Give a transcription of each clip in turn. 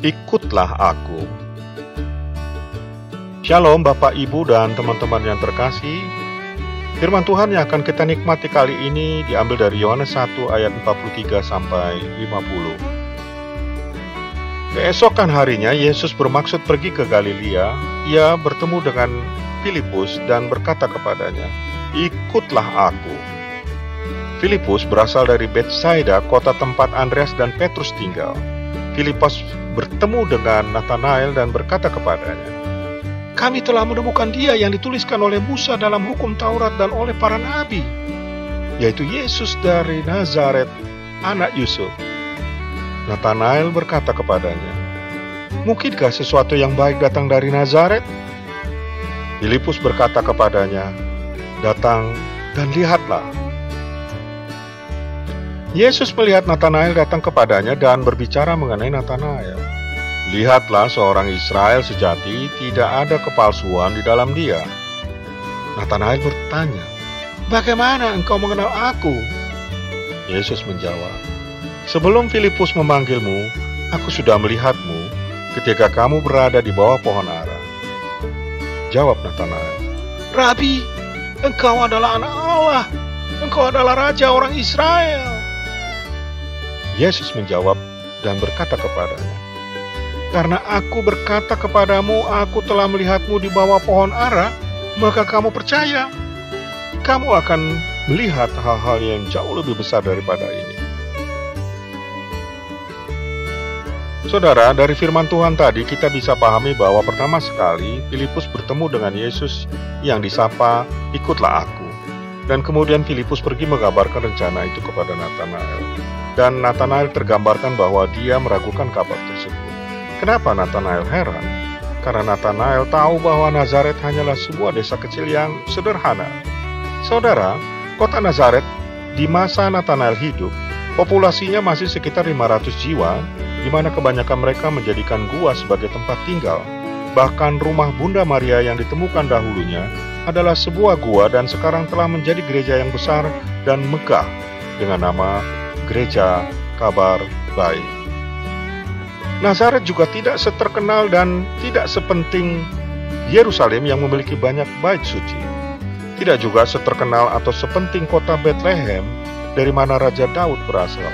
Ikutlah aku. Shalom Bapak, Ibu, dan teman-teman yang terkasih. Firman Tuhan yang akan kita nikmati kali ini diambil dari Yohanes 1 ayat 43 sampai 50. Keesokan harinya Yesus bermaksud pergi ke Galilea. Ia bertemu dengan Filipus dan berkata kepadanya, "Ikutlah aku." Filipus berasal dari Betsaida, kota tempat Andreas dan Petrus tinggal. Filipus bertemu dengan Nathanael dan berkata kepadanya, "Kami telah menemukan Dia yang dituliskan oleh Musa dalam hukum Taurat dan oleh para nabi, yaitu Yesus dari Nazaret, anak Yusuf." Nathanael berkata kepadanya, "Mungkinkah sesuatu yang baik datang dari Nazaret?" Filipus berkata kepadanya, "Datang dan lihatlah." Yesus melihat Nathanael datang kepadanya dan berbicara mengenai Nathanael. "Lihatlah, seorang Israel sejati, tidak ada kepalsuan di dalam dia." Nathanael bertanya, "Bagaimana engkau mengenal aku?" Yesus menjawab, "Sebelum Filipus memanggilmu, aku sudah melihatmu ketika kamu berada di bawah pohon ara." Jawab Nathanael, "Rabi, engkau adalah anak Allah, engkau adalah raja orang Israel." Yesus menjawab dan berkata kepadanya, "Karena aku berkata kepadamu, aku telah melihatmu di bawah pohon ara, maka kamu percaya. Kamu akan melihat hal-hal yang jauh lebih besar daripada ini." Saudara, dari firman Tuhan tadi kita bisa pahami bahwa pertama sekali Filipus bertemu dengan Yesus yang disapa, "Ikutlah aku." Dan kemudian Filipus pergi mengabarkan rencana itu kepada Nathanael. Dan Nathanael tergambarkan bahwa dia meragukan kabar tersebut. Kenapa Nathanael heran? Karena Nathanael tahu bahwa Nazaret hanyalah sebuah desa kecil yang sederhana. Saudara, kota Nazaret di masa Nathanael hidup, populasinya masih sekitar 500 jiwa, di mana kebanyakan mereka menjadikan gua sebagai tempat tinggal. Bahkan rumah Bunda Maria yang ditemukan dahulunya adalah sebuah gua dan sekarang telah menjadi gereja yang besar dan megah dengan nama Gereja Kabar Baik. Nazaret juga tidak seterkenal dan tidak sepenting Yerusalem yang memiliki banyak bait suci. Tidak juga seterkenal atau sepenting kota Bethlehem dari mana Raja Daud berasal.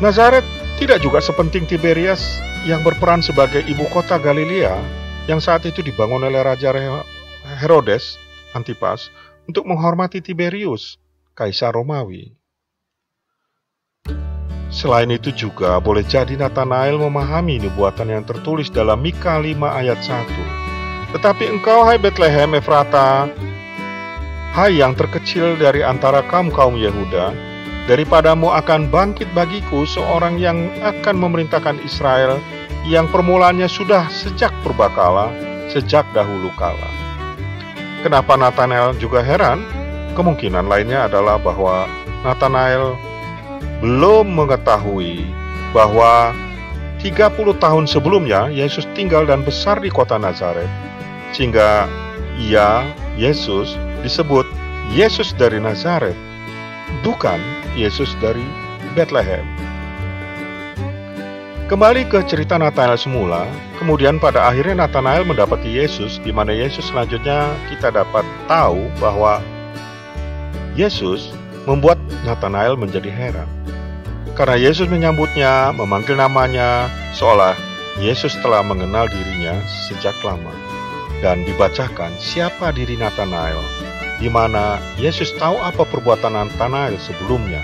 Nazaret tidak juga sepenting Tiberias yang berperan sebagai ibu kota Galilea yang saat itu dibangun oleh Raja Herodes Antipas untuk menghormati Tiberius, Kaisar Romawi. Selain itu juga boleh jadi Nathanael memahami nubuatan yang tertulis dalam Mika 5 ayat 1. "Tetapi engkau, hai Bethlehem Efrata, hai yang terkecil dari antara kaum-kaum Yehuda, daripadamu akan bangkit bagiku seorang yang akan memerintahkan Israel, yang permulaannya sudah sejak purbakala, sejak dahulu kala." Kenapa Nathanael juga heran? Kemungkinan lainnya adalah bahwa Nathanael belum mengetahui bahwa 30 tahun sebelumnya Yesus tinggal dan besar di kota Nazaret, sehingga Yesus disebut Yesus dari Nazaret, bukan Yesus dari Bethlehem. Kembali ke cerita Nathanael semula, kemudian pada akhirnya Nathanael mendapati Yesus, di mana Yesus selanjutnya kita dapat tahu bahwa Yesus membuat Nathanael menjadi heran. Karena Yesus menyambutnya, memanggil namanya, seolah Yesus telah mengenal dirinya sejak lama. Dan dibacakan siapa diri Nathanael, di mana Yesus tahu apa perbuatan Nathanael sebelumnya,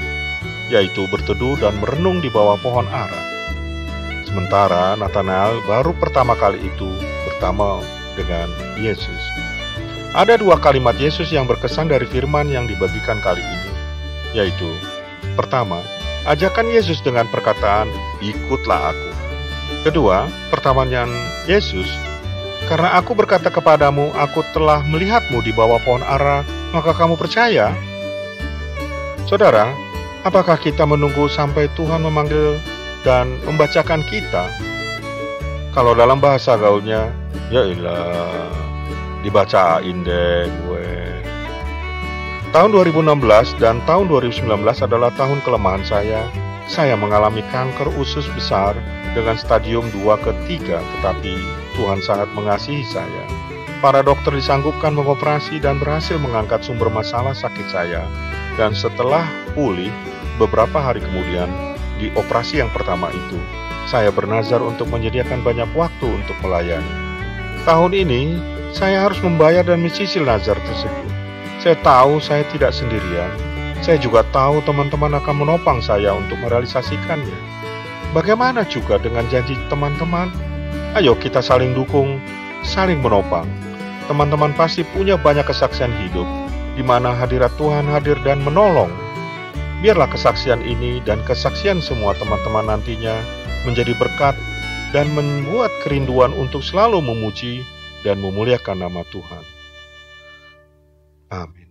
yaitu berteduh dan merenung di bawah pohon ara. Sementara Nathanael baru pertama kali itu bertemu dengan Yesus. Ada dua kalimat Yesus yang berkesan dari firman yang dibagikan kali ini, yaitu pertama, ajakan Yesus dengan perkataan, "Ikutlah aku." Kedua, pertanyaan Yesus, "Karena aku berkata kepadamu, aku telah melihatmu di bawah pohon ara, maka kamu percaya?" Saudara, apakah kita menunggu sampai Tuhan memanggil dan membacakan kita? Kalau dalam bahasa gaulnya, "Yailah, dibacain deh gue." Tahun 2016 dan tahun 2019 adalah tahun kelemahan saya saya mengalami kanker usus besar dengan stadium 2 ke 3, tetapi Tuhan sangat mengasihi saya. Para dokter disanggupkan mengoperasi dan berhasil mengangkat sumber masalah sakit saya. Dan setelah pulih, beberapa hari kemudian, di operasi yang pertama itu, saya bernazar untuk menyediakan banyak waktu untuk melayani. Tahun ini, saya harus membayar dan mencicil nazar tersebut. Saya tahu saya tidak sendirian. Saya juga tahu teman-teman akan menopang saya untuk merealisasikannya. Bagaimana juga dengan janji teman-teman? Ayo kita saling dukung, saling menopang. Teman-teman pasti punya banyak kesaksian hidup, di mana hadirat Tuhan hadir dan menolong. Biarlah kesaksian ini dan kesaksian semua teman-teman nantinya menjadi berkat dan membuat kerinduan untuk selalu memuji dan memuliakan nama Tuhan. Amin.